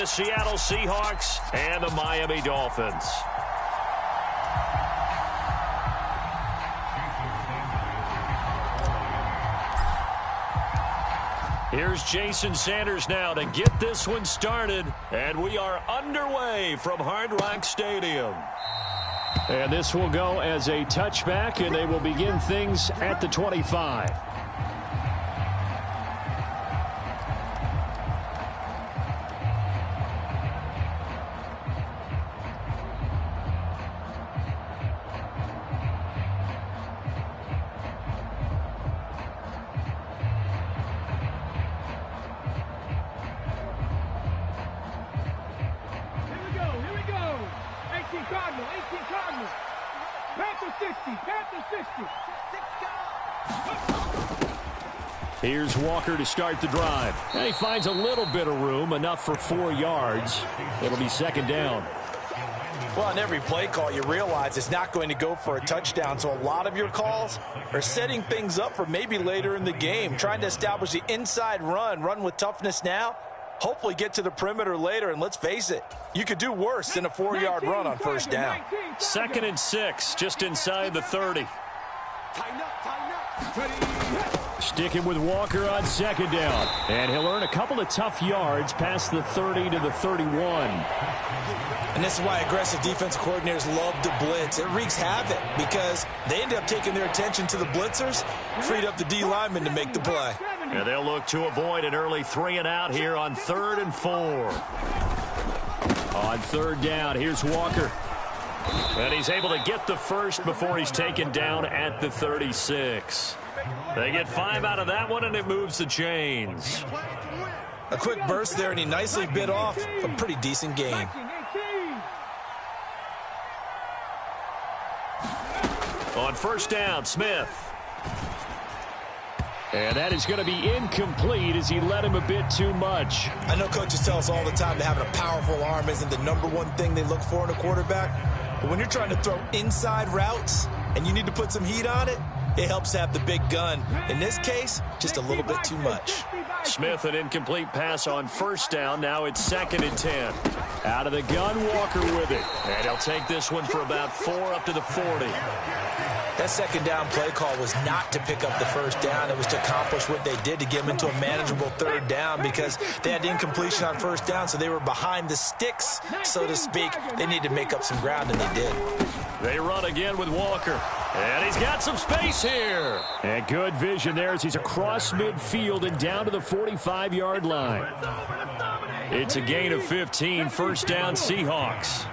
the Seattle Seahawks and the Miami Dolphins. Here's Jason Sanders now to get this one started. And we are underway from Hard Rock Stadium. And this will go as a touchback, and they will begin things at the 25. Here's Walker to start the drive. And he finds a little bit of room, enough for 4 yards. It'll be second down. Well, on every play call, you realize it's not going to go for a touchdown. So a lot of your calls are setting things up for maybe later in the game, trying to establish the inside run with toughness now, hopefully get to the perimeter later. And let's face it, you could do worse than a 4-yard run on first down. 2nd and 6, just inside the 30. Sticking with Walker on second down. And he'll earn a couple of tough yards past the 30 to the 31. And this is why aggressive defense coordinators love to blitz. It wreaks havoc because they end up taking their attention to the blitzers, freed up the D lineman to make the play. And they'll look to avoid an early 3 and out here on 3rd and 4. On 3rd down, here's Walker. And he's able to get the first before he's taken down at the 36. They get 5 out of that one, and it moves the chains. A quick burst there, and he nicely bit off a pretty decent gain. On first down, Smith. And that is going to be incomplete as he led him a bit too much. I know coaches tell us all the time that having a powerful arm isn't the #1 thing they look for in a quarterback. But when you're trying to throw inside routes and you need to put some heat on it, it helps have the big gun. In this case, just a little bit too much. Smith, an incomplete pass on first down. Now it's 2nd and 10. Out of the gun, Walker with it. And he'll take this one for about 4 up to the 40. That second down play call was not to pick up the first down. It was to accomplish what they did to get them into a manageable 3rd down because they had incompletion on first down, so they were behind the sticks, so to speak. They needed to make up some ground, and they did. They run again with Walker. And he's got some space here. And good vision there as he's across midfield and down to the 45-yard line. It's a gain of 15, first down Seahawks.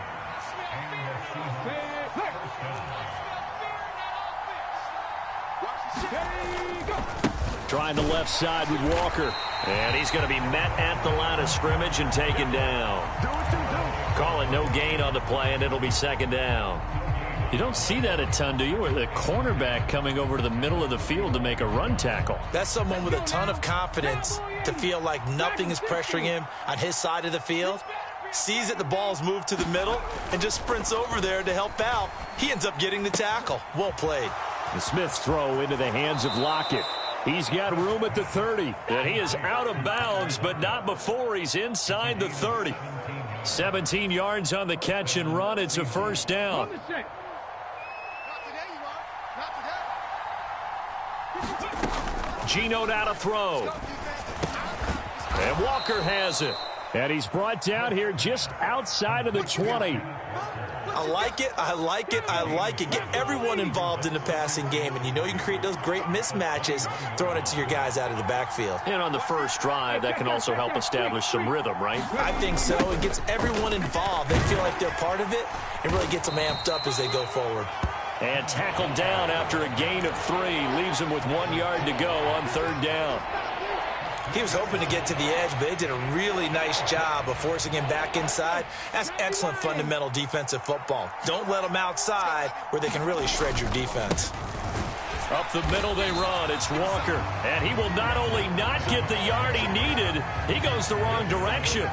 Trying the left side with Walker. And he's going to be met at the line of scrimmage and taken down. Call it no gain on the play, and it'll be second down. You don't see that a ton, do you? Or the cornerback coming over to the middle of the field to make a run tackle. That's someone with a ton of confidence to feel like nothing is pressuring him on his side of the field. Sees that the ball's moved to the middle and just sprints over there to help out. He ends up getting the tackle. Well played. The Smith's throw into the hands of Lockett. He's got room at the 30. And he is out of bounds, but not before he's inside the 30. 17 yards on the catch and run. It's a first down. Geno now to throw. And Walker has it. And he's brought down here just outside of the 20. I like it, I like it, I like it. Get everyone involved in the passing game, and you know you can create those great mismatches throwing it to your guys out of the backfield. And on the first drive, that can also help establish some rhythm, right? I think so. It gets everyone involved. They feel like they're part of it, and really gets them amped up as they go forward. And tackled down after a gain of 3. Leaves him with 1 yard to go on third down. He was hoping to get to the edge, but they did a really nice job of forcing him back inside. That's excellent fundamental defensive football. Don't let them outside where they can really shred your defense. Up the middle they run. It's Walker. And he will not only not get the yard he needed, he goes the wrong direction.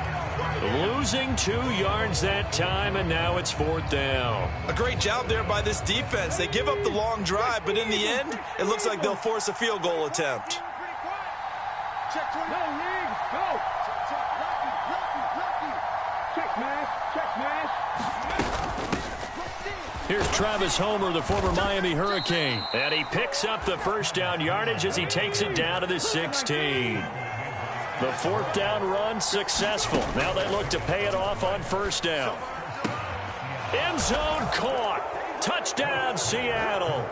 Losing 2 yards that time, and now it's fourth down. A great job there by this defense. They give up the long drive, but in the end, it looks like they'll force a field goal attempt. Here's Travis Homer, the former Miami Hurricane. And he picks up the first down yardage as he takes it down to the 16. The fourth down run successful. Now they look to pay it off on first down. End zone caught. Touchdown, Seattle.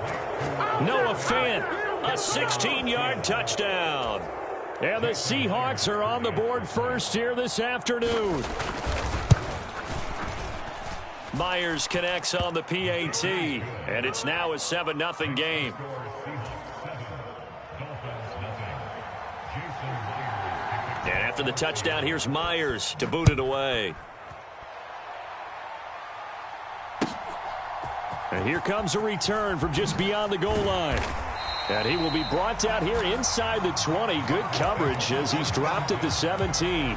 Noah Fant, a 16-yard touchdown. And the Seahawks are on the board first here this afternoon. Myers connects on the PAT, and it's now a 7-0 game. And after the touchdown, here's Myers to boot it away. And here comes a return from just beyond the goal line. And he will be brought down here inside the 20. Good coverage as he's dropped at the 17.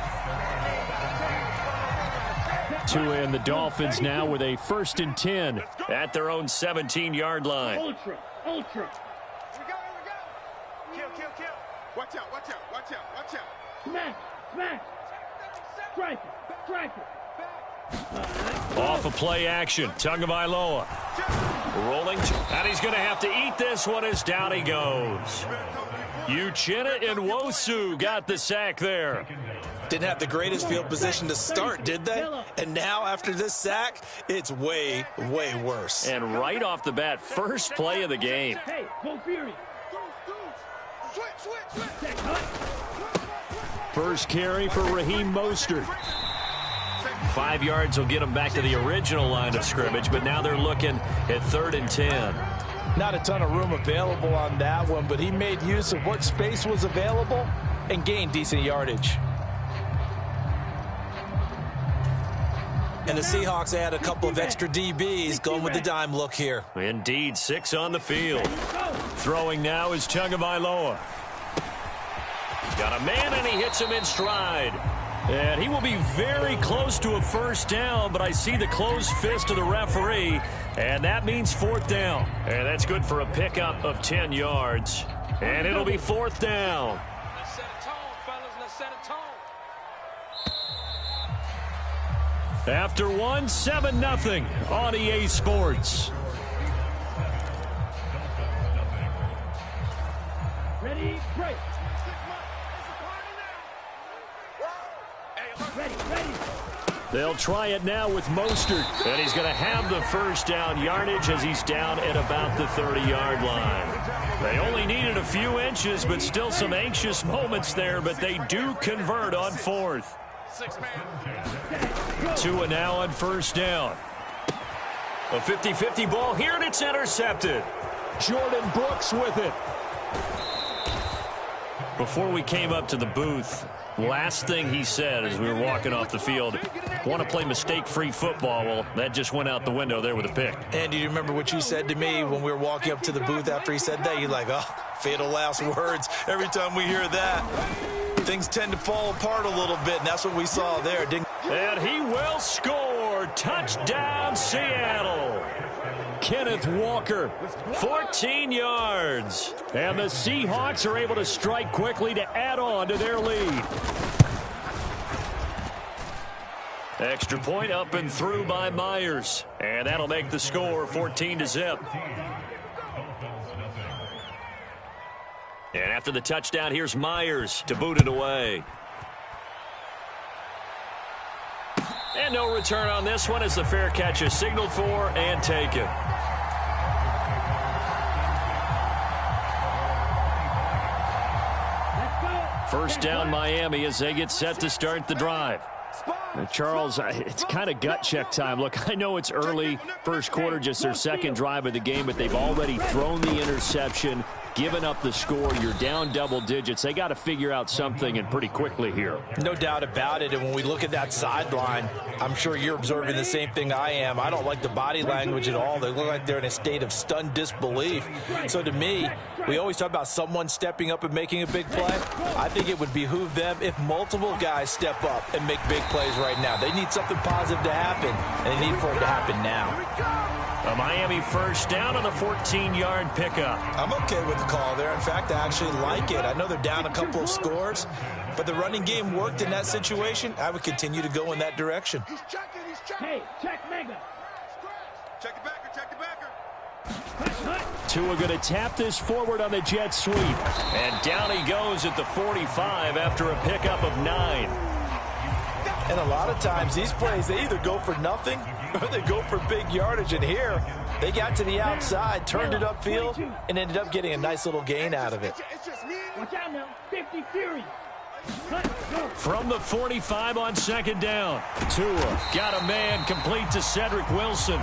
And the Dolphins now with a 1st and 10 at their own 17-yard line. Ultra. Here we go. Kill. Watch out. Smash. Strike it. Off of play action. Tagovailoa. Rolling. And he's going to have to eat this one as down he goes. Uchenna Nwosu got the sack there. Didn't have the greatest field position to start, did they? And now after this sack, it's way, way worse. And right off the bat, first play of the game. Hey, go Fury. Switch. First carry for Raheem Mostert. 5 yards will get him back to the original line of scrimmage, but now they're looking at 3rd and 10. Not a ton of room available on that one, but he made use of what space was available and gained decent yardage. And the Seahawks add a couple of extra DBs going with the dime look here. Indeed, 6 on the field. Throwing now is Tagovailoa. Got a man, and he hits him in stride. And he will be very close to a first down, but I see the closed fist of the referee, and that means 4th down. And that's good for a pickup of 10 yards. And it'll be 4th down. Let's set a tone, fellas. Let's set a tone. After 7-0 on EA Sports. Ready, break. Ready. They'll try it now with Mostert. And he's going to have the first down yardage as he's down at about the 30-yard line. They only needed a few inches, but still some anxious moments there, but they do convert on 4th. 2 now on first down. A 50-50 ball here, and it's intercepted. Jordan Brooks with it. Before we came up to the booth, last thing he said as we were walking off the field, want to play mistake-free football. Well, that just went out the window there with a pick. And do you remember what you said to me when we were walking up to the booth after he said that? You're like, oh, fatal last words. Every time we hear that, things tend to fall apart a little bit, and that's what we saw there. And he will score. Touchdown, Seattle. Kenneth Walker, 14 yards. And the Seahawks are able to strike quickly to add on to their lead. Extra point up and through by Myers. And that'll make the score 14-0. And after the touchdown, here's Myers to boot it away. And no return on this one as the fair catch is signaled for and taken. First down Miami as they get set to start the drive. Charles, it's kind of gut check time. Look, I know it's early, first quarter, just their second drive of the game, but they've already thrown the interception, given up the score. You're down double digits. They got to figure out something, and pretty quickly here. No doubt about it. And when we look at that sideline, I'm sure you're observing the same thing I am. I don't like the body language at all. They look like they're in a state of stunned disbelief. So to me, we always talk about someone stepping up and making a big play. I think it would behoove them if multiple guys step up and make big plays right now. They need something positive to happen, and they need for it to happen now. A Miami first down on the 14-yard pickup. I'm okay with the call there. In fact, I actually like it. I know they're down a couple of scores, but the running game worked in that situation. I would continue to go in that direction. He's checking. Hey, check Mega. Check the backer, check the backer. Tua going to tap this forward on the jet sweep. And down he goes at the 45 after a pickup of 9. And a lot of times these plays, they either go for nothing or they go for big yardage. And here, they got to the outside, turned it upfield, and ended up getting a nice little gain out of it. Watch out now. 50 Fury. From the 45 on second down. Tua got a man complete to Cedric Wilson.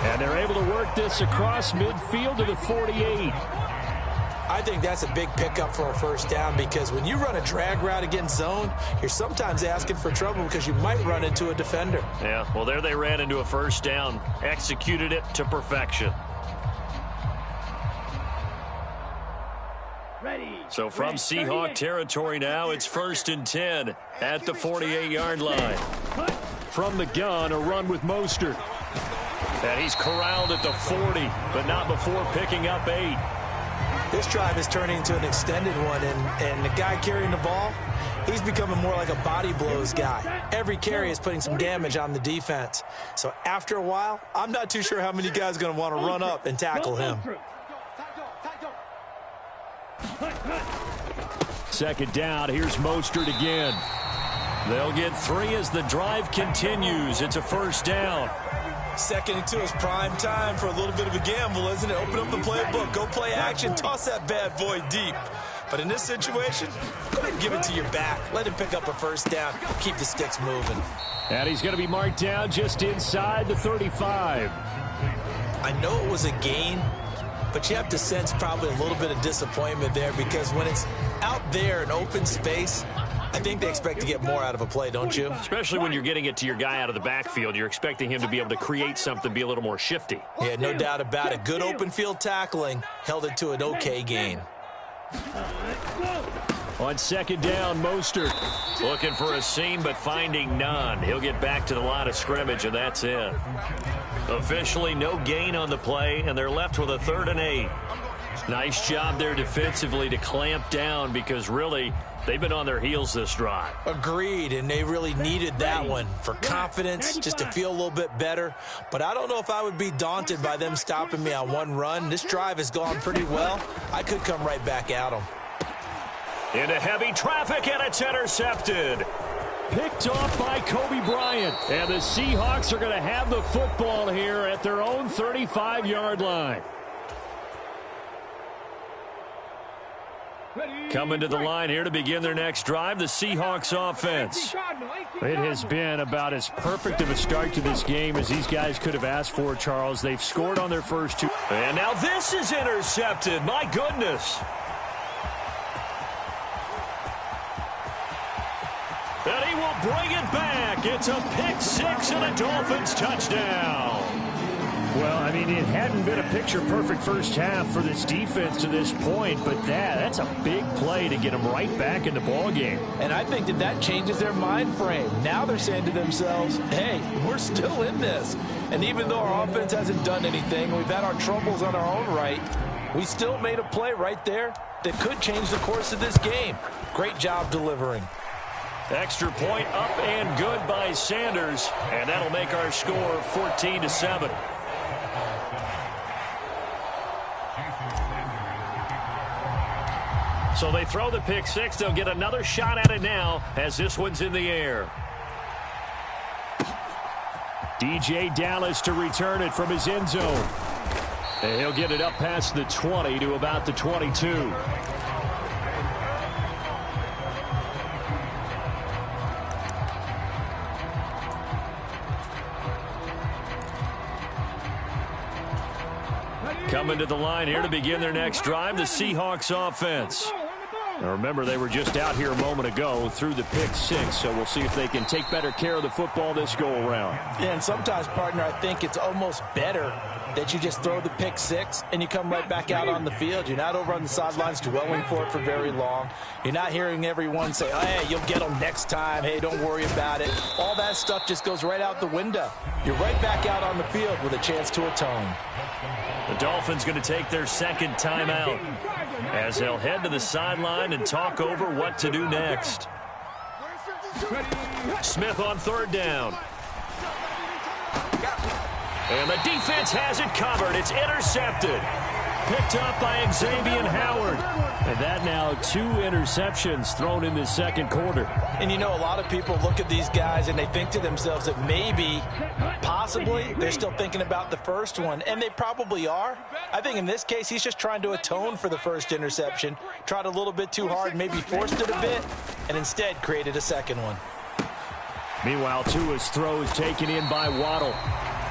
And they're able to work this across midfield to the 48. I think that's a big pickup for a first down because when you run a drag route against zone, you're sometimes asking for trouble because you might run into a defender. Yeah, well, there they ran into a first down. Executed it to perfection. So from Seahawk territory now, it's 1st and 10 at the 48-yard line. From the gun, a run with Mostert. And he's corralled at the 40, but not before picking up 8. This drive is turning into an extended one, and the guy carrying the ball, he's becoming more like a body blows guy. Every carry is putting some damage on the defense. So after a while, I'm not too sure how many guys are going to want to run up and tackle him. Second down, here's Mostert again. They'll get 3 as the drive continues. It's a first down. 2nd and 2 is prime time for a little bit of a gamble, isn't it? Open up the playbook, go play action, toss that bad boy deep. But in this situation, go ahead and give it to your back. Let him pick up a first down. Keep the sticks moving. And he's going to be marked down just inside the 35. I know it was a gain, but you have to sense probably a little bit of disappointment there because when it's out there in open space, I think they expect to get more out of a play, don't you? Especially when you're getting it to your guy out of the backfield. You're expecting him to be able to create something, be a little more shifty. Yeah, no doubt about it. Good open field tackling held it to an okay gain. On second down, Mostert looking for a seam but finding none. He'll get back to the line of scrimmage, and that's it. Officially no gain on the play, and they're left with a 3rd and 8. Nice job there defensively to clamp down because really they've been on their heels this drive. Agreed, and they really needed that one for confidence, just to feel a little bit better. But I don't know if I would be daunted by them stopping me on one run. This drive has gone pretty well. I could come right back at them. Into heavy traffic, and it's intercepted. Picked off by Kobe Bryant. And the Seahawks are going to have the football here at their own 35-yard line. Coming to the line here to begin their next drive, the Seahawks offense. It has been about as perfect of a start to this game as these guys could have asked for, Charles. They've scored on their first 2. And now this is intercepted. My goodness. And he will bring it back. It's a pick-6 and a Dolphins touchdown. Well, I mean, it hadn't been a picture-perfect first half for this defense to this point, but that's a big play to get them right back in the ballgame. And I think that changes their mind frame. Now they're saying to themselves, hey, we're still in this. And even though our offense hasn't done anything, we've had our troubles on our own right, we still made a play right there that could change the course of this game. Great job delivering. Extra point up and good by Sanders, and that'll make our score 14-7. So they throw the pick-6. They'll get another shot at it now as this one's in the air. DJ Dallas to return it from his end zone. And he'll get it up past the 20 to about the 22. Coming to the line here to begin their next drive, the Seahawks offense. Now remember, they were just out here a moment ago through the pick-6, so we'll see if they can take better care of the football this go-around. Yeah, and sometimes, partner, I think it's almost better that you just throw the pick six and you come right back out on the field. You're not over on the sidelines dwelling for it for very long. You're not hearing everyone say, hey, you'll get them next time. Hey, don't worry about it. All that stuff just goes right out the window. You're right back out on the field with a chance to atone. The Dolphins going to take their second timeout as they'll head to the sideline and talk over what to do next. Smith on third down. And the defense has it covered. It's intercepted. Picked up by Xavier Howard. And that now 2 interceptions thrown in the second quarter. And you know, a lot of people look at these guys and they think to themselves that maybe, possibly, they're still thinking about the first one. And they probably are. I think in this case, he's just trying to atone for the first interception. Tried a little bit too hard, maybe forced it a bit, and instead created a second one. Meanwhile, Tua's throw is taken in by Waddle.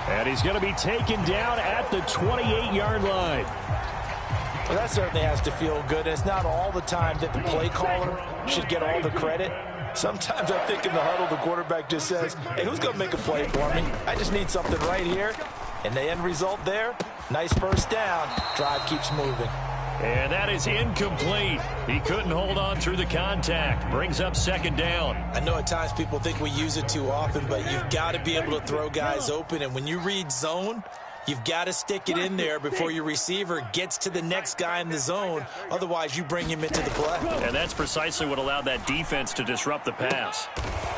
And he's going to be taken down at the 28-yard line. Well, that certainly has to feel good. It's not all the time that the play caller should get all the credit. Sometimes I think in the huddle, the quarterback just says, hey, who's going to make a play for me? I just need something right here. And the end result there, nice first down. Drive keeps moving. And that is incomplete. He couldn't hold on through the contact. Brings up second down. I know at times people think we use it too often, but you've got to be able to throw guys open. And when you read zone, you've got to stick it in there before your receiver gets to the next guy in the zone. Otherwise, you bring him into the play. And that's precisely what allowed that defense to disrupt the pass.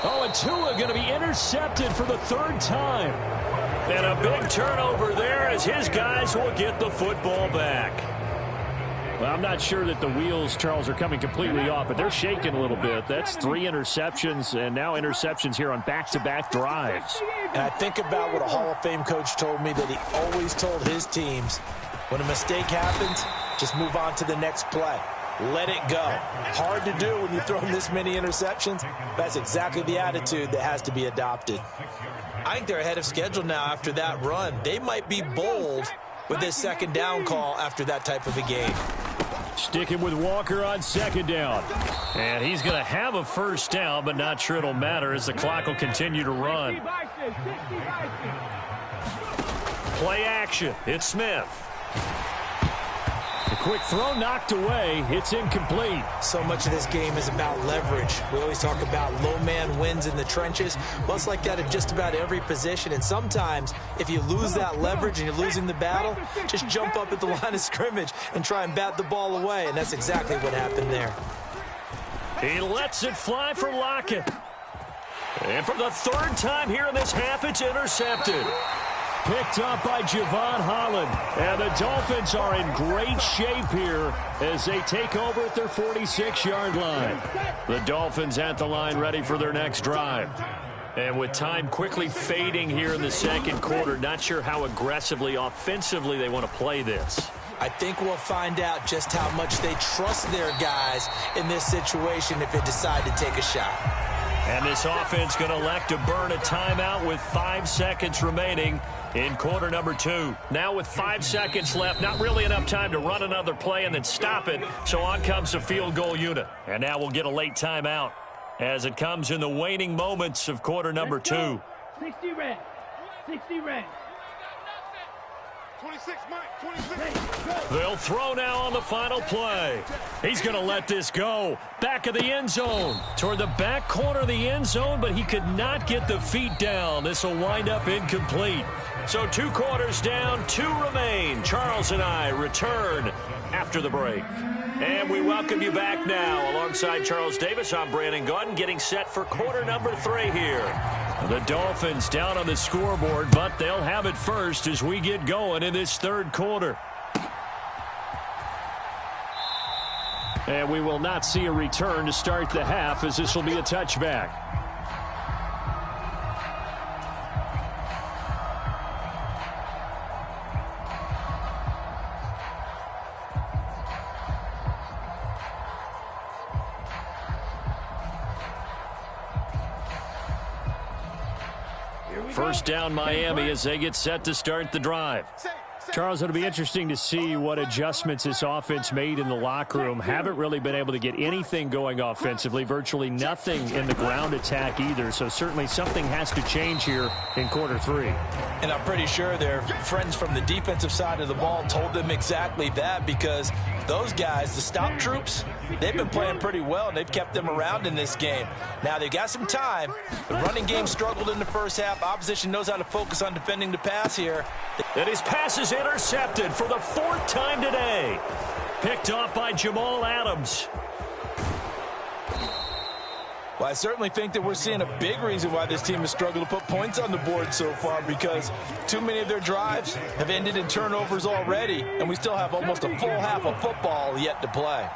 Oh, and Tua going to be intercepted for the third time. And a big turnover there as his guys will get the football back. Well, I'm not sure that the wheels, Charles, are coming completely off, but they're shaking a little bit. That's 3 interceptions, and now interceptions here on back-to-back drives. And I think about what a Hall of Fame coach told me that he always told his teams, when a mistake happens, just move on to the next play. Let it go. Hard to do when you throw this many interceptions. That's exactly the attitude that has to be adopted. I think they're ahead of schedule now after that run. They might be bold with this second down call after that type of a game. Sticking with Walker on second down. And he's going to have a first down, but not sure it'll matter as the clock will continue to run. Play action. It's Smith. A quick throw knocked away. It's incomplete. So much of this game is about leverage. We always talk about low man wins in the trenches. Well, it's like that at just about every position. And sometimes, if you lose that leverage and you're losing the battle, just jump up at the line of scrimmage and try and bat the ball away. And that's exactly what happened there. He lets it fly for Lockett. And for the third time here in this half, it's intercepted. Picked up by Javon Holland. And the Dolphins are in great shape here as they take over at their 46-yard line. The Dolphins at the line ready for their next drive. And with time quickly fading here in the second quarter, not sure how aggressively, offensively they want to play this. I think we'll find out just how much they trust their guys in this situation if they decide to take a shot. And this offense going to elect to burn a timeout with 5 seconds remaining in quarter number 2. Now with 5 seconds left, not really enough time to run another play and then stop it. So on comes the field goal unit. And now we'll get a late timeout as it comes in the waning moments of quarter number 2. 60 red. 60 red. 26, Mike, 26. They'll throw now on the final play. He's going to let this go. Back of the end zone. Toward the back corner of the end zone, but he could not get the feet down. This will wind up incomplete. So 2 quarters down, 2 remain. Charles and I return after the break. And we welcome you back now. Alongside Charles Davis, I'm Brandon Gaudin, getting set for quarter number 3 here. The Dolphins down on the scoreboard, but they'll have it first as we get going in this third quarter. And we will not see a return to start the half, as this will be a touchback. First down Miami as they get set to start the drive. Charles, it'll be interesting to see what adjustments this offense made in the locker room. Haven't really been able to get anything going offensively, virtually nothing in the ground attack either. So certainly something has to change here in quarter three. And I'm pretty sure their friends from the defensive side of the ball told them exactly that, because those guys, the stop troops, they've been playing pretty well, and they've kept them around in this game. Now, they've got some time. The running game struggled in the first half. Opposition knows how to focus on defending the pass here. And his pass is intercepted for the fourth time today. Picked off by Jamal Adams. Well, I certainly think that we're seeing a big reason why this team has struggled to put points on the board so far, because too many of their drives have ended in turnovers already, and we still have almost a full half of football yet to play.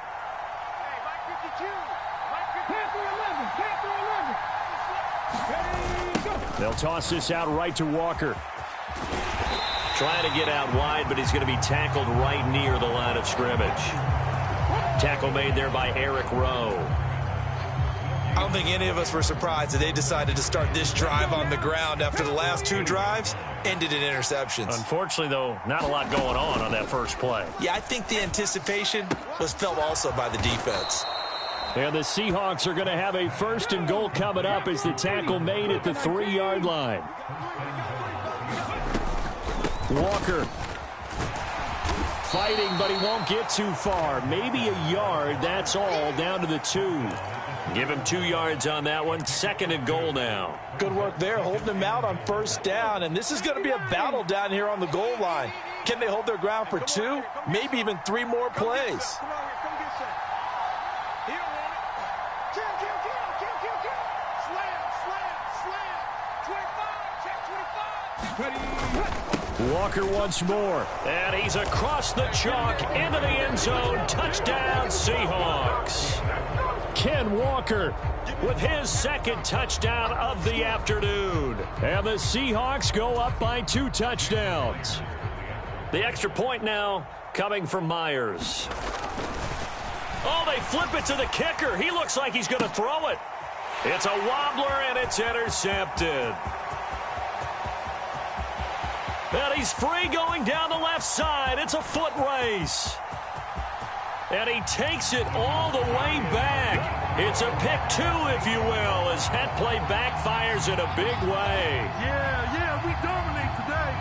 They'll toss this out right to Walker. Trying to get out wide, but he's going to be tackled right near the line of scrimmage. Tackle made there by Eric Rowe. I don't think any of us were surprised that they decided to start this drive on the ground after the last two drives ended in interceptions. Unfortunately, though, not a lot going on that first play. Yeah, I think the anticipation was felt also by the defense. And the Seahawks are going to have a first and goal coming up as the tackle made at the 3-yard line. Walker fighting, but he won't get too far. Maybe a yard, that's all, down to the 2. Give him 2 yards on that one. Second and goal now. Good work there, holding him out on first down. And this is going to be a battle down here on the goal line. Can they hold their ground for 2, maybe even 3 more plays? Walker once more. And he's across the chalk into the end zone. Touchdown, Seahawks. Ken Walker with his second touchdown of the afternoon. And the Seahawks go up by 2 touchdowns. The extra point now coming from Myers. Oh, they flip it to the kicker. He looks like he's going to throw it. It's a wobbler, and it's intercepted. And he's free going down the left side. It's a foot race. And he takes it all the way back. It's a pick 2, if you will, as that play backfires in a big way. Yeah, we dominate today.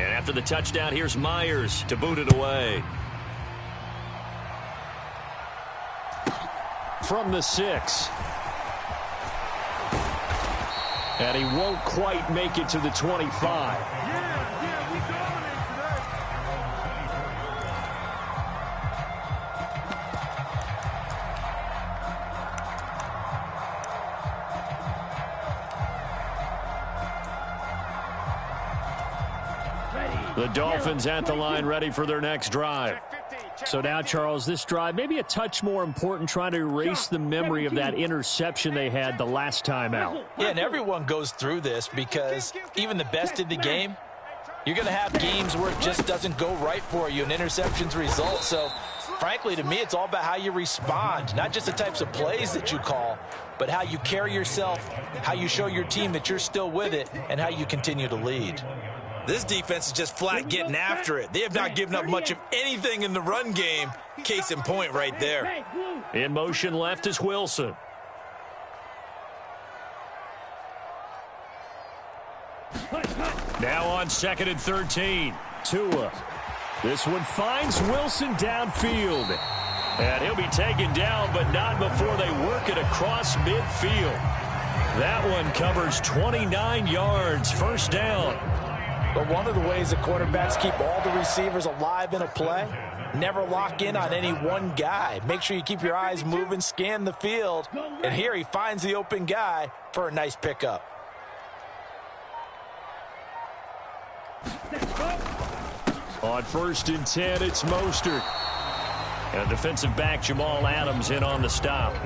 And after the touchdown, here's Myers to boot it away. From the 6. And he won't quite make it to the 25. Yeah, we dominate today. The Dolphins at the line, ready for their next drive. So now, Charles, this drive maybe a touch more important, trying to erase the memory of that interception they had the last time out. Yeah, and everyone goes through this, because even the best in the game, you're going to have games where it just doesn't go right for you and interceptions result. So, frankly, to me, it's all about how you respond, not just the types of plays that you call, but how you carry yourself, how you show your team that you're still with it, and how you continue to lead. This defense is just flat getting after it. They have not given up much of anything in the run game. Case in point right there. In motion left is Wilson. Now on 2nd and 13. Tua. This one finds Wilson downfield. And he'll be taken down, but not before they work it across midfield. That one covers 29 yards. First down. But one of the ways the quarterbacks keep all the receivers alive in a play, never lock in on any one guy. Make sure you keep your eyes moving, scan the field. And here he finds the open guy for a nice pickup. On 1st and 10, it's Mostert. And defensive back Jamal Adams in on the stop.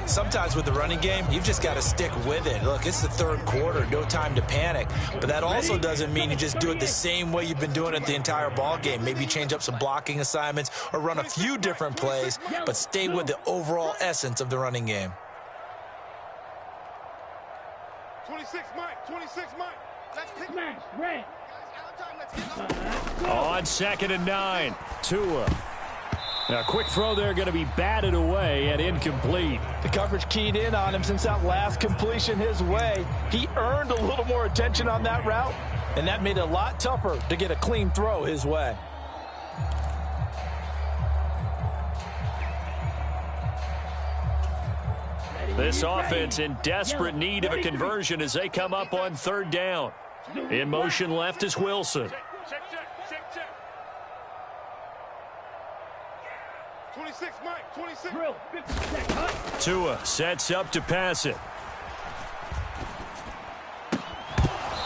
Sometimes with the running game, you've just got to stick with it. Look, it's the third quarter, no time to panic. But that also doesn't mean you just do it the same way you've been doing it the entire ball game. Maybe change up some blocking assignments or run a few different plays, but stay with the overall essence of the running game. 26 Mike, 26 Mike. Let's pick Smash, red. On 2nd and 9, Tua. A quick throw there, going to be batted away and incomplete. The coverage keyed in on him since that last completion his way. He earned a little more attention on that route, and that made it a lot tougher to get a clean throw his way. This offense in desperate need of a conversion as they come up on 3rd down. In motion left is Wilson. check. 26 Mike, 26. Drill, 50 seconds. Tua sets up to pass it.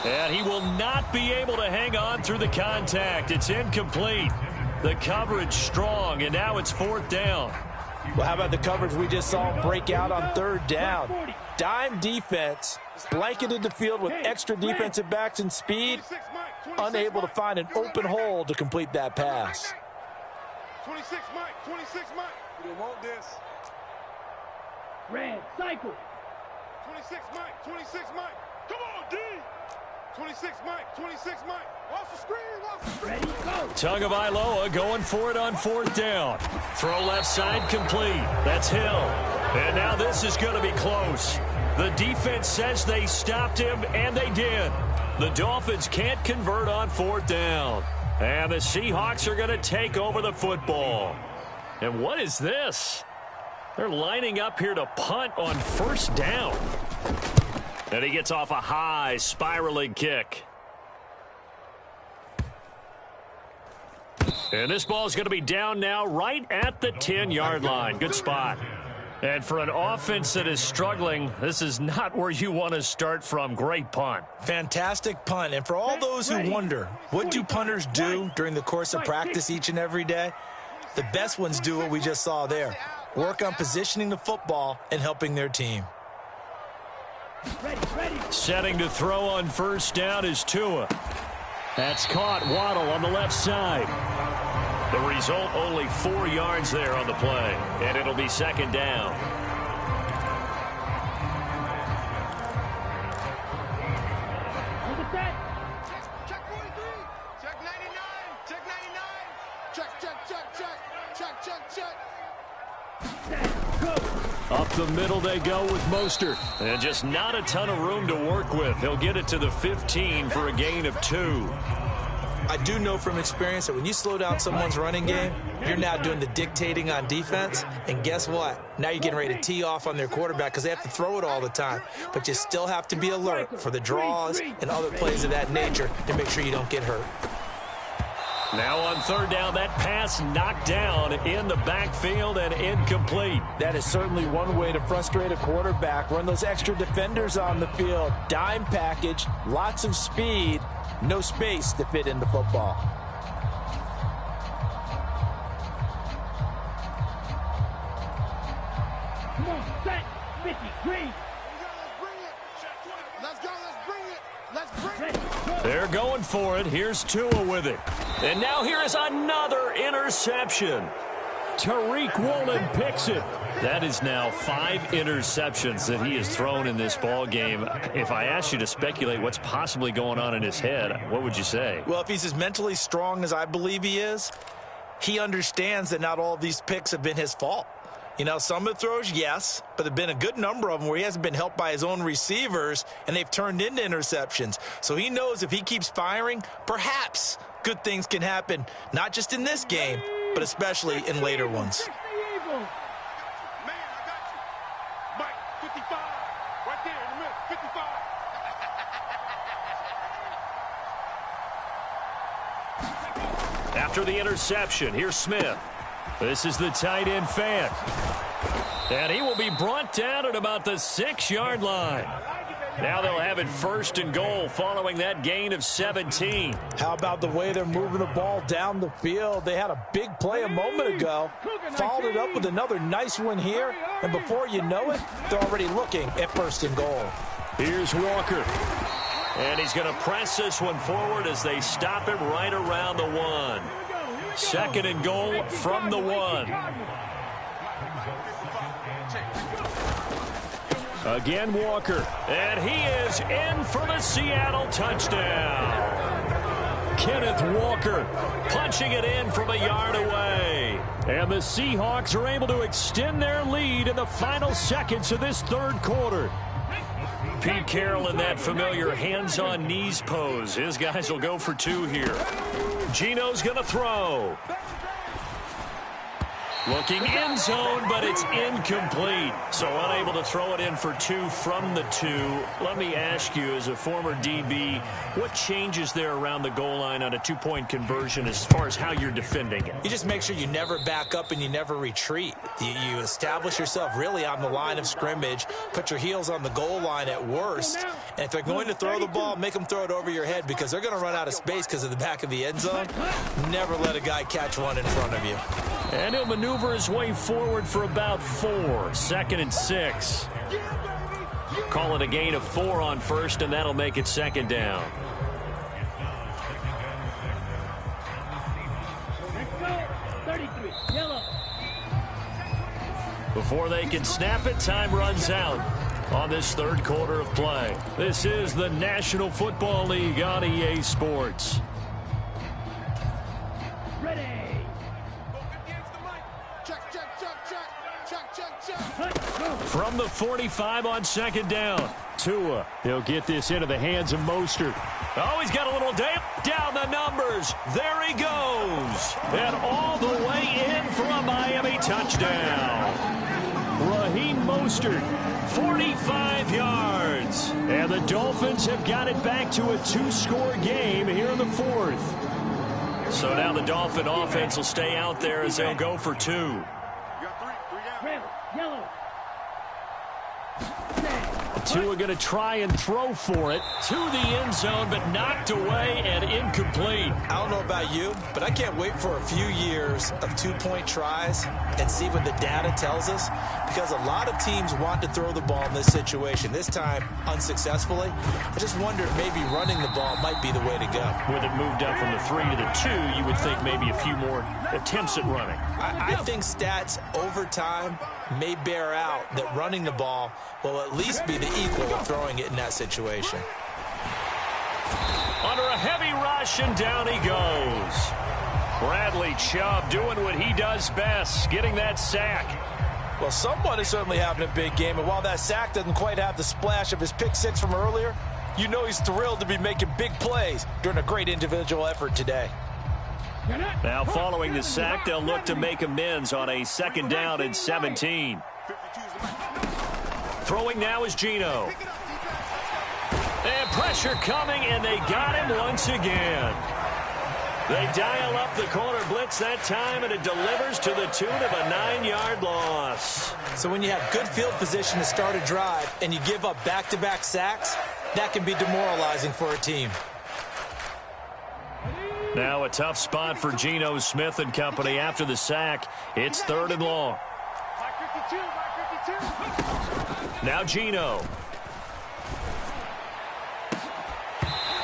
And he will not be able to hang on through the contact. It's incomplete. The coverage strong, and now it's 4th down. Well, how about the coverage we just saw break out on 3rd down? Dime defense, blanketed the field with extra defensive backs and speed, unable to find an open hole to complete that pass. 26 Mike, 26 Mike. You want this. Red, cycle. 26 Mike, 26 Mike. Come on, D. 26 Mike, 26 Mike. Watch the screen, watch the screen. Ready, go. Tagovailoa going for it on 4th down. Throw left side complete. That's Hill. And now this is going to be close. The defense says they stopped him, and they did. The Dolphins can't convert on 4th down. And the Seahawks are going to take over the football. And what is this? They're lining up here to punt on 1st down. And he gets off a high spiraling kick. And this ball is going to be down now right at the 10-yard line. Good spot. And for an offense that is struggling, this is not where you want to start from. Great punt. Fantastic punt. And for all those who wonder, what do punters do during the course of practice each and every day? The best ones do what we just saw there. Work on positioning the football and helping their team. Setting to throw on 1st down is Tua. That's caught. Waddle on the left side. The result, only 4 yards there on the play. And it'll be 2nd down. Hold it set. Check 43. Check 99. Check 99. Check. Set, go. Up the middle they go with Mostert. And just not a ton of room to work with. He'll get it to the 15 for a gain of 2. I do know from experience that when you slow down someone's running game, you're now doing the dictating on defense. And guess what? Now you're getting ready to tee off on their quarterback because they have to throw it all the time. But you still have to be alert for the draws and other plays of that nature to make sure you don't get hurt. Now on 3rd down, that pass knocked down in the backfield and incomplete. That is certainly one way to frustrate a quarterback. Run those extra defenders on the field. Dime package, lots of speed, no space to fit in the football. Come on, set, 50, green. Let's go, let's bring it. Let's bring it. Ready, go. They're going for it. Here's Tua with it. And now here is another interception. Tariq Woolen picks it. That is now 5 interceptions that he has thrown in this ball game. If I asked you to speculate what's possibly going on in his head, what would you say? Well, if he's as mentally strong as I believe he is, he understands that not all of these picks have been his fault. You know, some of the throws, yes, but there have been a good number of them where he hasn't been helped by his own receivers, and they've turned into interceptions. So he knows if he keeps firing, perhaps good things can happen, not just in this game, but especially in later ones. Man, I got you. Mike, 55. Right there in the middle, 55. After the interception, here's Smith. This is the tight end fan. And he will be brought down at about the 6-yard line. Now they'll have it 1st and goal following that gain of 17. How about the way they're moving the ball down the field? They had a big play a moment ago, followed it up with another nice one here, and before you know it, they're already looking at 1st and goal. Here's Walker. And he's going to press this one forward as they stop him right around the 1. 2nd and goal from the 1. Again, Walker. And he is in for the Seattle touchdown. Kenneth Walker punching it in from a yard away. And the Seahawks are able to extend their lead in the final seconds of this 3rd quarter. Pete Carroll in that familiar hands-on knees pose. His guys will go for 2 here. Gino's going to throw. Looking end zone, but it's incomplete. So unable to throw it in for 2 from the 2. Let me ask you, as a former DB, what changes there around the goal line on a 2-point conversion as far as how you're defending it? You just make sure you never back up and you never retreat. You establish yourself really on the line of scrimmage, put your heels on the goal line at worst, and if they're going to throw the ball, make them throw it over your head because they're going to run out of space because of the back of the end zone. Never let a guy catch one in front of you. And he'll maneuver his way forward for about 4. 2nd and 6. Call it a gain of 4 on 1st, and that'll make it 2nd down. Let's go. 33. Yellow. Before they can snap it, time runs out on this 3rd quarter of play. This is the National Football League on EA Sports. Ready. From the 45 on 2nd down. Tua, he'll get this into the hands of Mostert. Oh, he's got a little down the numbers. There he goes. And all the way in for a Miami touchdown. Raheem Mostert, 45 yards. And the Dolphins have got it back to a 2-score game here in the 4th. So now the Dolphin offense will stay out there as they'll go for 2. Red. Yellow. Tua going to try and throw for it to the end zone, but knocked away and incomplete. I don't know about you, but I can't wait for a few years of 2-point tries and see what the data tells us, because a lot of teams want to throw the ball in this situation. This time, unsuccessfully. I just wonder if maybe running the ball might be the way to go. With it moved up from the 3 to the 2, you would think maybe a few more attempts at running. I think stats over time may bear out that running the ball will at least be the equal of throwing it in that situation. Under a heavy rush, and down he goes. Bradley Chubb doing what he does best, getting that sack. Well, someone is certainly having a big game, and while that sack doesn't quite have the splash of his pick 6 from earlier, you know he's thrilled to be making big plays during a great individual effort today. Now following the sack, they'll look to make amends on a 2nd down and 17. Throwing now is Gino. And pressure coming, and they got him once again. They dial up the corner blitz that time, and it delivers to the tune of a 9-yard loss. So when you have good field position to start a drive and you give up back-to-back sacks, that can be demoralizing for a team. Now a tough spot for Geno Smith and company after the sack. It's 3rd and long. Now Geno.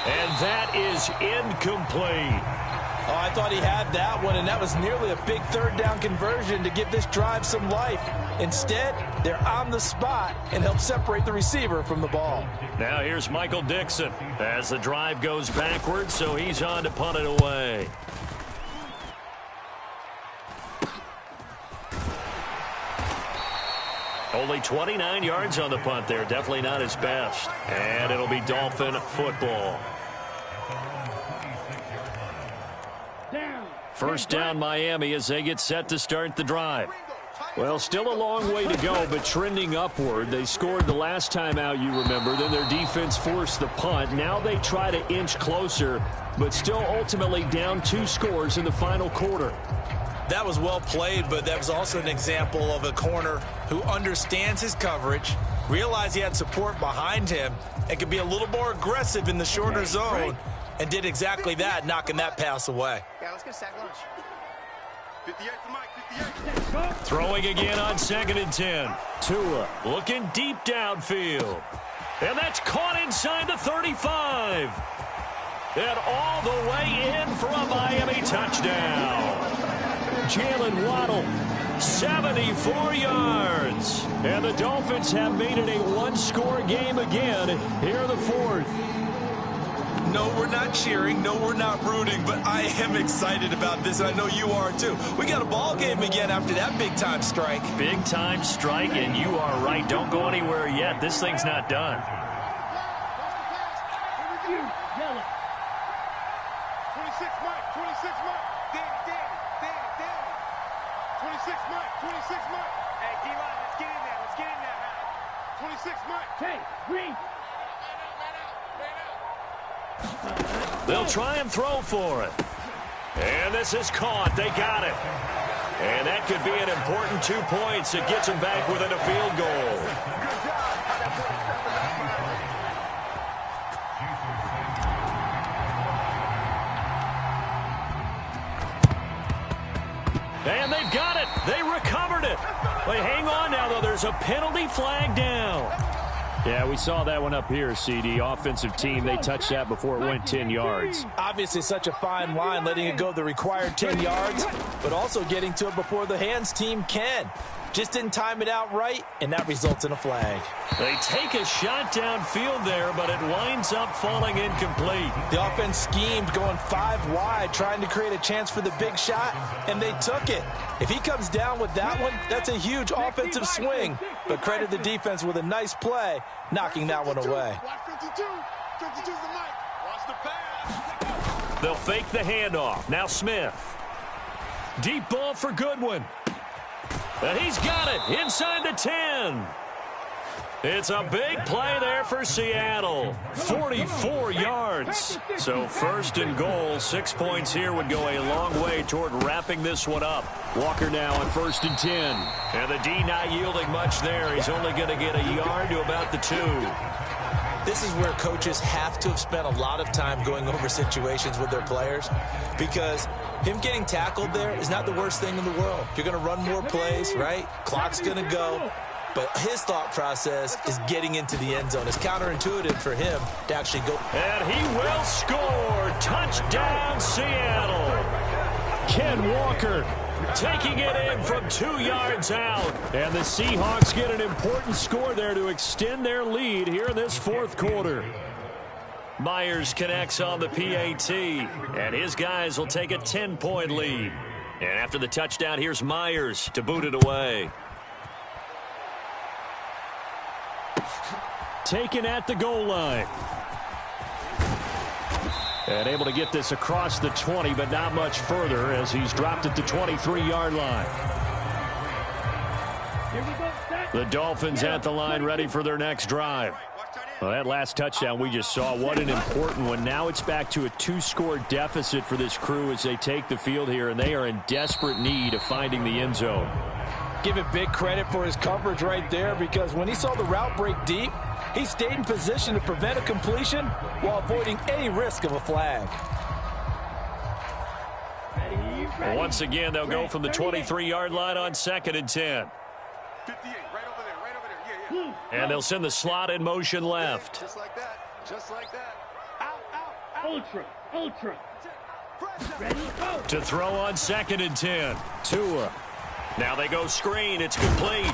And that is incomplete. Oh, I thought he had that one, and that was nearly a big 3rd down conversion to give this drive some life. Instead, they're on the spot and help separate the receiver from the ball. Now here's Michael Dixon as the drive goes backwards, so he's on to punt it away. Only 29 yards on the punt there. Definitely not his best. And it'll be Dolphin football. First down Miami as they get set to start the drive. Well, still a long way to go, but trending upward. They scored the last time out, you remember. Then their defense forced the punt. Now they try to inch closer, but still ultimately down 2 scores in the final quarter. That was well played, but that was also an example of a corner who understands his coverage, realized he had support behind him and could be a little more aggressive in the shorter zone, and did exactly that, knocking that pass away. Yeah, let's get a sack lunch. 58 for Mike, 58. Throwing again on 2nd and 10. Tua looking deep downfield. And that's caught inside the 35. And all the way in for a Miami touchdown. Jalen Waddle, 74 yards. And the Dolphins have made it a one-score game again here in the 4th. No, we're not cheering. No, we're not rooting. But I am excited about this, and I know you are too. We got a ball game again after that big-time strike. Big-time strike, and you are right. Don't go anywhere yet. This thing's not done. 26 Mike, 26 Mike. Danny. 26 Mike, 26 Mike. Hey, D-line, let's get in there. Let's get in there, man. 26 Mike. Hey, Green. They'll try and throw for it. And this is caught. They got it. And that could be an important 2 points. It gets them back within a field goal. And they've got it. They recovered it. Wait, hang on now, though. There's a penalty flag down. Yeah, we saw that one up here, CD. Offensive team, they touched that before it went 10 yards. Obviously such a fine line, letting it go the required 10 yards, but also getting to it before the hands team can. Just didn't time it out right, and that results in a flag. They take a shot downfield there, but it winds up falling incomplete. The offense schemed going 5 wide, trying to create a chance for the big shot, and they took it. If he comes down with that one, that's a huge offensive swing. But credit the defense with a nice play, knocking that one away. Watch 52. 52's the Mike. Watch the pass. They'll fake the handoff. Now Smith. Deep ball for Goodwin. And he's got it inside the 10. It's a big play there for Seattle. 44 yards. So 1st and goal, 6 points here would go a long way toward wrapping this one up. Walker now on 1st and 10. And the D not yielding much there. He's only going to get a yard to about the 2. This is where coaches have to have spent a lot of time going over situations with their players, because him getting tackled there is not the worst thing in the world. You're going to run more plays, right? Clock's going to go. But his thought process is getting into the end zone. It's counterintuitive for him to actually go. And he will score. Touchdown, Seattle. Ken Walker taking it in from 2 yards out. And the Seahawks get an important score there to extend their lead here in this 4th quarter. Myers connects on the PAT, and his guys will take a 10-point lead. And after the touchdown, here's Myers to boot it away. Taken at the goal line. And able to get this across the 20, but not much further as he's dropped at the 23-yard line. The Dolphins at the line, ready for their next drive. Well, that last touchdown we just saw, what an important one. Now it's back to a 2-score deficit for this crew as they take the field here, and they are in desperate need of finding the end zone. Give it big credit for his coverage right there, because when he saw the route break deep, he stayed in position to prevent a completion while avoiding any risk of a flag. Once again, they'll go from the 23-yard line on 2nd and 10. 58, right over there, yeah. And they'll send the slot in motion left. Just like that. Ultra. Ready, go. To throw on 2nd and 10. Tua. Now they go screen. It's complete.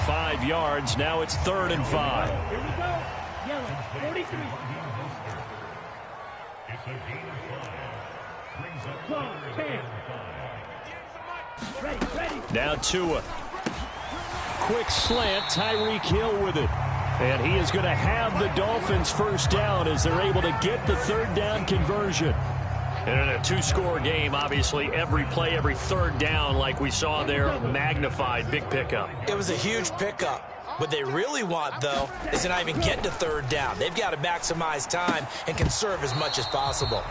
5 yards. Now it's 3rd and 5. Here we go. Yellow, 43. Close, 10. Ready. Now Tua. Quick slant. Tyreek Hill with it. And he is going to have the Dolphins first down as they're able to get the 3rd down conversion. And in a 2-score game, obviously, every play, every 3rd down, like we saw there, magnified, big pickup. It was a huge pickup. What they really want, though, is to not even get to 3rd down. They've got to maximize time and conserve as much as possible.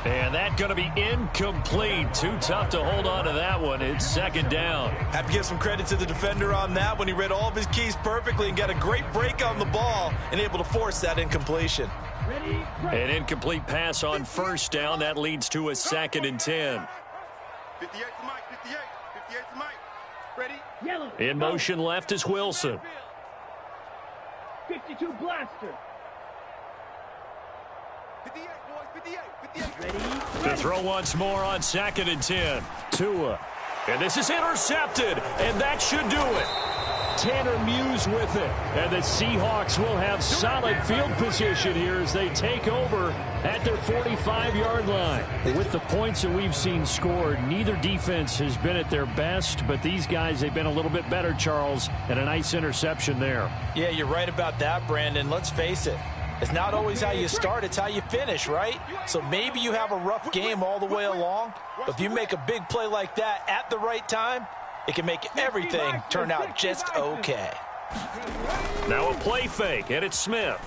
And that's going to be incomplete. Too tough to hold on to that one. It's second down. Have to give some credit to the defender on that when he read all of his keys perfectly and got a great break on the ball and able to force that incompletion. An incomplete pass on first down. That leads to a 2nd and 10. 58 to Mike, 58. 58 to Mike. Ready? Yellow. In motion left is Wilson. 52 blaster. 58, boys, 58. 58. Ready? To throw once more on 2nd and 10. Tua. And this is intercepted. And that should do it. Tanner Muse with it. And the Seahawks will have solid field position here as they take over at their 45-yard line. With the points that we've seen scored, neither defense has been at their best, but these guys, they've been a little bit better, Charles, and a nice interception there. Yeah, you're right about that, Brandon. Let's face it. It's not always how you start, it's how you finish, right? So maybe you have a rough game all the way along, but if you make a big play like that at the right time, it can make everything turn out just okay. Now a play fake, and it's Smith.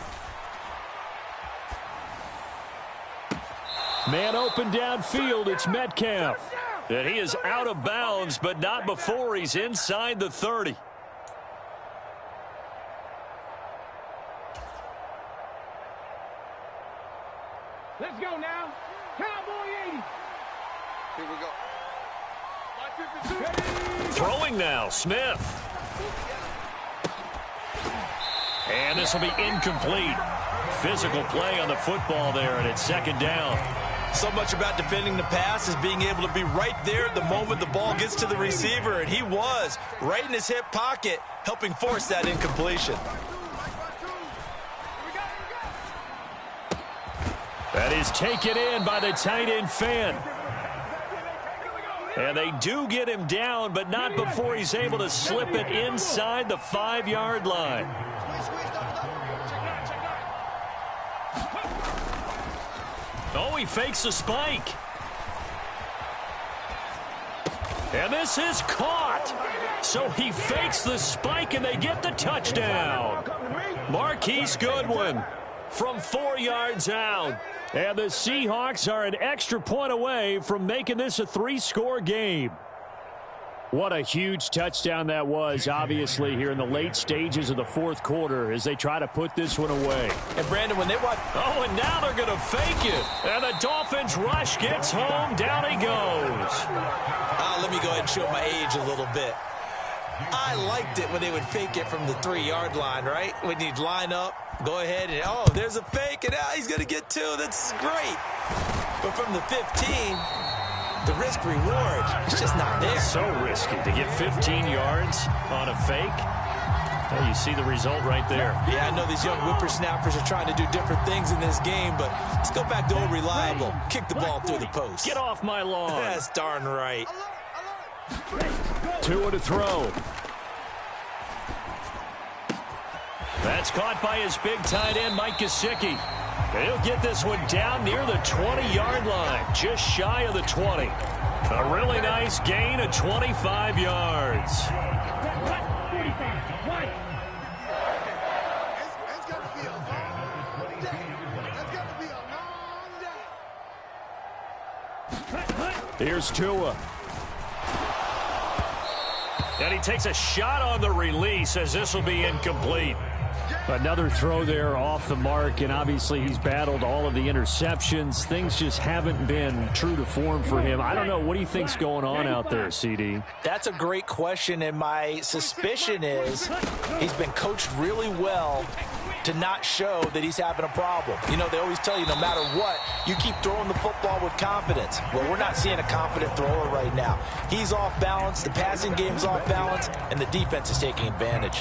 Man open downfield, it's Metcalf. And he is out of bounds, but not before he's inside the 30. Let's go now. Cowboy 80. Here we go. Throwing now, Smith. And this will be incomplete. Physical play on the football there, and it's 2nd down. So much about defending the pass is being able to be right there at the moment the ball gets to the receiver, and he was right in his hip pocket, helping force that incompletion. That is taken in by the tight end Finn. And they do get him down, but not before he's able to slip it inside the 5-yard line. Oh, he fakes a spike. And this is caught. So he fakes the spike, and they get the touchdown. Marquise Goodwin from 4 yards out. And the Seahawks are an extra point away from making this a 3-score game. What a huge touchdown that was, obviously, here in the late stages of the 4th quarter as they try to put this one away. And, Brandon, when they watch... Oh, and now they're going to fake it. And the Dolphins rush gets home. Down he goes. Let me go ahead and show my age a little bit. I liked it when they would fake it from the 3-yard line, right? When you'd line up, go ahead and, oh, there's a fake, and now he's going to get 2. That's great. But from the 15, the risk reward, it's just not there. So risky to get 15 yards on a fake. Well, you see the result right there. Yeah, I know these young whippersnappers are trying to do different things in this game, but let's go back to old reliable. Kick the ball through the post. Get off my lawn. That's darn right. Tua to throw. That's caught by his big tight end, Mike Gesicki. And he'll get this one down near the 20-yard line, just shy of the 20. A really nice gain of 25 yards. It's got to be a long day. It's got to be a long day. Here's Tua. And he takes a shot on the release as this will be incomplete. Another throw there off the mark, and obviously he's battled all of the interceptions. Things just haven't been true to form for him. I don't know. What do you think's going on out there, CD? That's a great question, and my suspicion is he's been coached really well to not show that he's having a problem. You know, they always tell you no matter what, you keep throwing the football with confidence. Well, we're not seeing a confident thrower right now. He's off balance, the passing game's off balance, and the defense is taking advantage.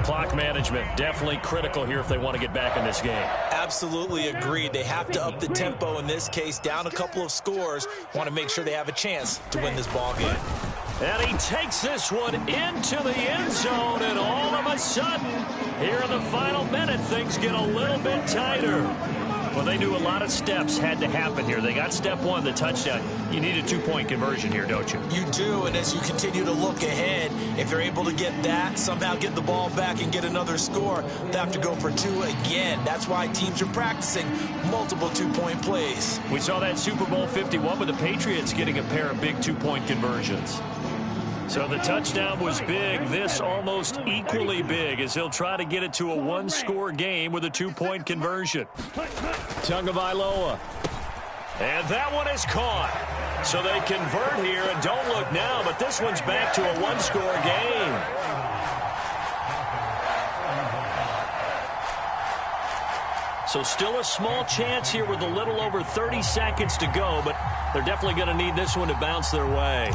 Clock management, definitely critical here if they want to get back in this game. Absolutely agreed. They have to up the tempo in this case, down a couple of scores, want to make sure they have a chance to win this ball game. And he takes this one into the end zone, and all of a sudden, here in the final minute, things get a little bit tighter. Well, they knew a lot of steps had to happen here. They got step one, the touchdown. You need a two-point conversion here, don't you? You do, and as you continue to look ahead, if they're able to get that, somehow get the ball back and get another score, they have to go for two again. That's why teams are practicing multiple two-point plays. We saw that Super Bowl 51 with the Patriots getting a pair of big two-point conversions. So the touchdown was big. This almost equally big as he'll try to get it to a one-score game with a two-point conversion. Tagovailoa. And that one is caught. So they convert here, and don't look now, but this one's back to a one-score game. So still a small chance here with a little over 30 seconds to go, but they're definitely going to need this one to bounce their way.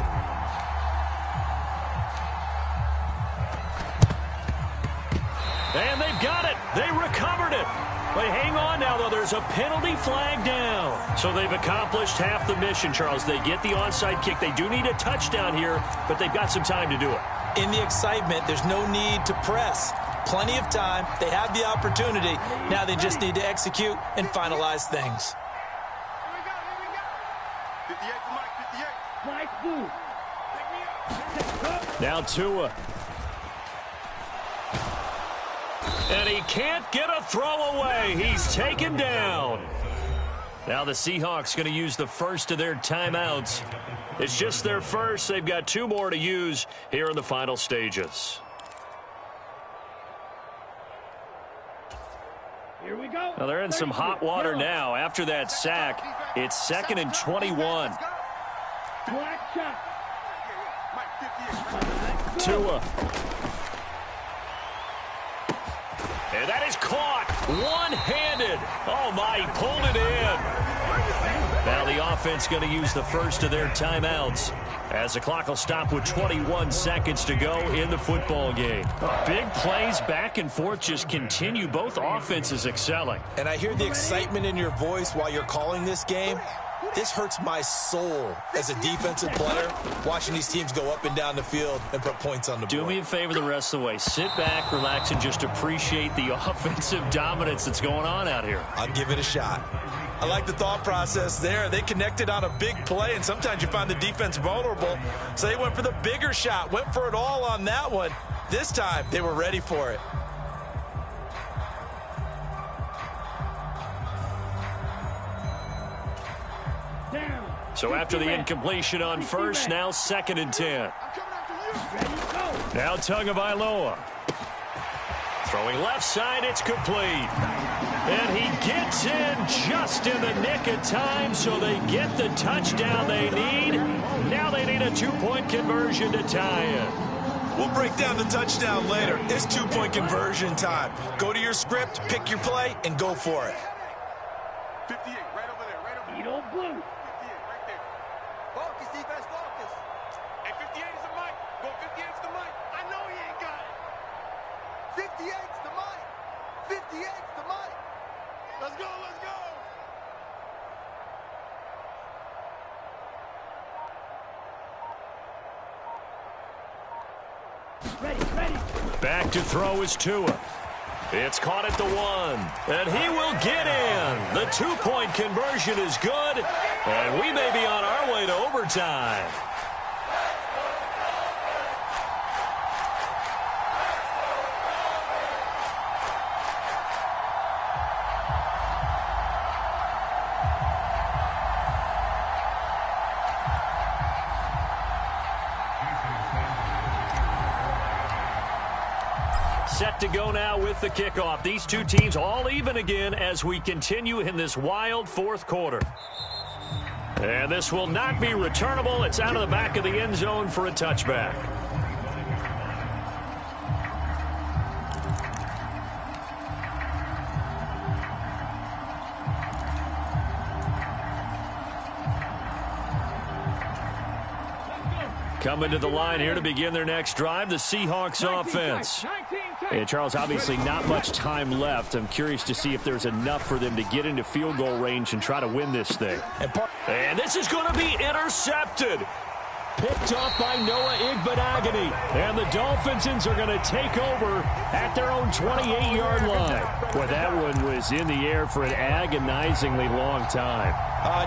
And they've got it. They recovered it. They hang on now, though. There's a penalty flag down. So they've accomplished half the mission, Charles. They get the onside kick. They do need a touchdown here, but they've got some time to do it. In the excitement, there's no need to press. Plenty of time. They have the opportunity. Now they just need to execute and finalize things. Here we go. 58. Now Tua. And he can't get a throw away. He's taken down. Now the Seahawks going to use the first of their timeouts. It's just their first. They've got two more to use here in the final stages. Here we go. Now they're in some hot water now. After that sack, it's 2nd and 21. Black shot. Tua. And that is caught one-handed. Oh, my, he pulled it in. Now the offense going to use the first of their timeouts as the clock will stop with 21 seconds to go in the football game. Big plays back and forth just continue. Both offenses excelling. And I hear the excitement in your voice while you're calling this game. This hurts my soul as a defensive player, watching these teams go up and down the field and put points on the board. Do me a favor the rest of the way. Sit back, relax, and just appreciate the offensive dominance that's going on out here. I'll give it a shot. I like the thought process there. They connected on a big play, and sometimes you find the defense vulnerable. So they went for the bigger shot, went for it all on that one. This time, they were ready for it. So after the incompletion on first, now 2nd and 10. Now Tagovailoa. Throwing left side, it's complete. And he gets in just in the nick of time, so they get the touchdown they need. Now they need a two-point conversion to tie it. We'll break down the touchdown later. It's two-point conversion time. Go to your script, pick your play, and go for it. 58, right over there, right over there. Edo blue. 58, right there. Focus, defense, focus. Hey, 58 is the mic. Go 58 is the mic. I know he ain't got it. 58's the mic. 58's the mic. Let's go, let's go. Ready. Back to throw is Tua. It's caught at the 1, and he will get in. The two-point conversion is good, and we may be on our way to overtime. Set to go now with the kickoff. These two teams all even again as we continue in this wild fourth quarter. And this will not be returnable. It's out of the back of the end zone for a touchback. Coming to the line here to begin their next drive, the Seahawks offense. And Charles, obviously not much time left. I'm curious to see if there's enough for them to get into field goal range and try to win this thing. And this is going to be intercepted. picked off by Noah Igbenogany. And the Dolphins are going to take over at their own 28-yard line. Boy, that one was in the air for an agonizingly long time.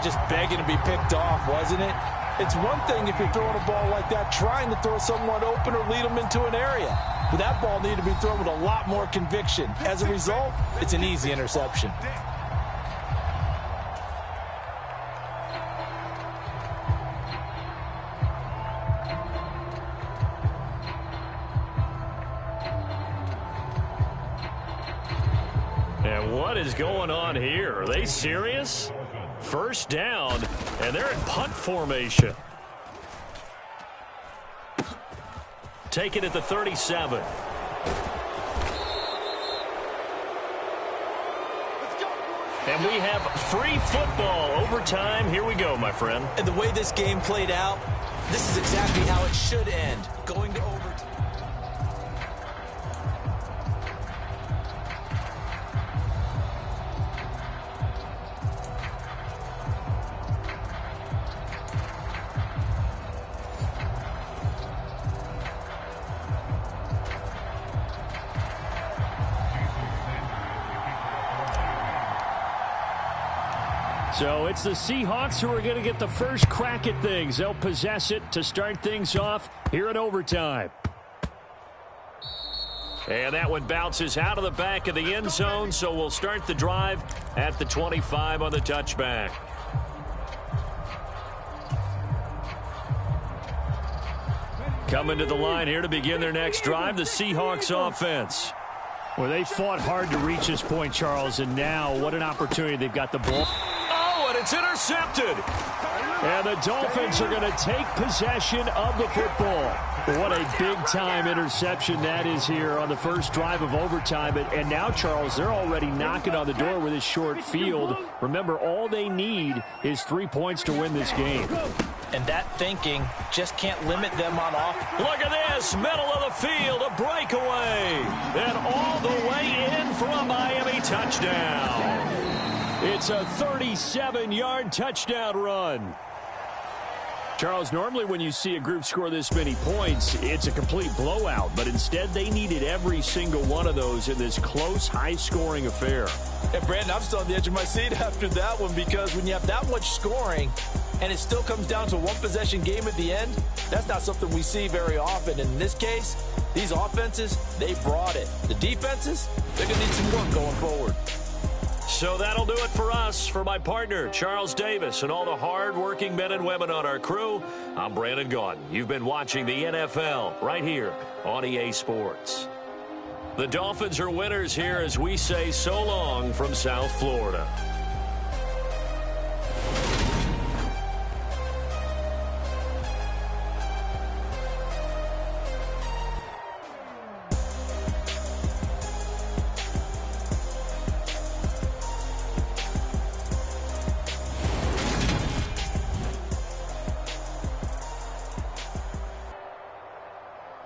Just begging to be picked off, wasn't it? It's one thing if you're throwing a ball like that, trying to throw someone open or lead them into an area. But that ball needed to be thrown with a lot more conviction. As a result, it's an easy interception. And what is going on here? Are they serious? First down, and they're in punt formation. Taken at the 37. And we have free football overtime. Here we go, my friend. And the way this game played out, this is exactly how it should end. Going to overtime. So it's the Seahawks who are going to get the first crack at things. They'll possess it to start things off here in overtime. And that one bounces out of the back of the end zone, so we'll start the drive at the 25 on the touchback. Coming to the line here to begin their next drive, the Seahawks offense. Well, they fought hard to reach this point, Charles, and now what an opportunity. They've got the ball. It's intercepted. And the Dolphins are going to take possession of the football. What a big-time interception that is here on the first drive of overtime. And now, Charles, they're already knocking on the door with this short field. Remember, all they need is 3 points to win this game. And that thinking just can't limit them on off. Look at this, middle of the field, a breakaway. And all the way in for a Miami touchdown. It's a 37-yard touchdown run. Charles, normally when you see a group score this many points, it's a complete blowout. But instead, they needed every single one of those in this close, high-scoring affair. And Brandon, I'm still on the edge of my seat after that one, because when you have that much scoring and it still comes down to a one-possession game at the end, that's not something we see very often. And in this case, these offenses, they brought it. The defenses, they're going to need some work going forward. So that'll do it for us. For my partner, Charles Davis, and all the hard-working men and women on our crew, I'm Brandon Gaudin. You've been watching the NFL right here on EA Sports. The Dolphins are winners here as we say so long from South Florida.